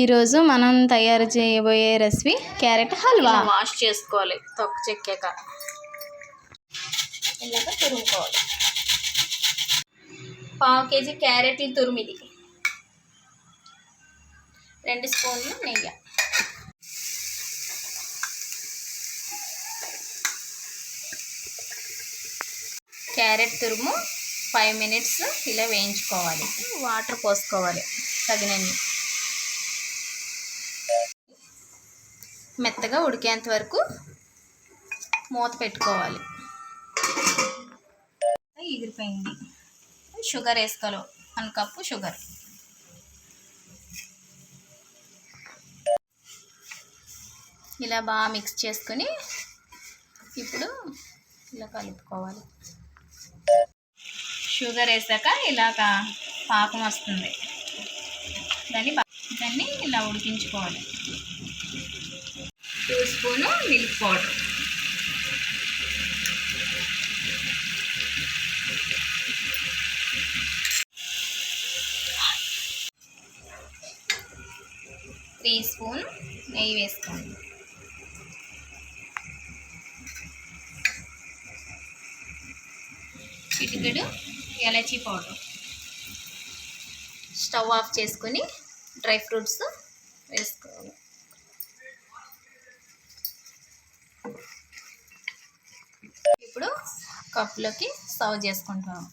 ఈరోజు మనం తయారు చేయబోయే రెసిపీ క్యారెట్ హల్వా. వాష్ చేసుకోవాలి, తొక్క చెక్కాక ఇలాగ తురుముకోవాలి. 1/2 కేజీ క్యారెట్లు తురిమిది, 2 స్పూన్లు నెయ్యి, క్యారెట్ తురుము 5 మినిట్స్ ఇలా వేయించుకోవాలి. వాటర్ పోసుకోవాలి తగినన్ని. మెత్తగా ఉడికేంత వరకు మూత పెట్టుకోవాలి. ఎగిరిపోయింది. షుగర్ వేసుకోవాలి, 1 కప్పు షుగర్. ఇలా బాగా మిక్స్ చేసుకొని ఇప్పుడు ఇలా కలుపుకోవాలి. షుగర్ వేసాక ఇలాగ పాకం వస్తుంది, దాన్ని ఇలా ఉడికించుకోవాలి. 2 spoon milk powder, three spoon నెయ్యి వేసుకోండి. చిటికెడు ఇలాచీ పౌడర్. స్టవ్ ఆఫ్ చేసుకొని డ్రై ఫ్రూట్స్ వేసుకోవాలి. ఇప్పుడు కప్లోకి సర్వ్ చేసుకుంటాము.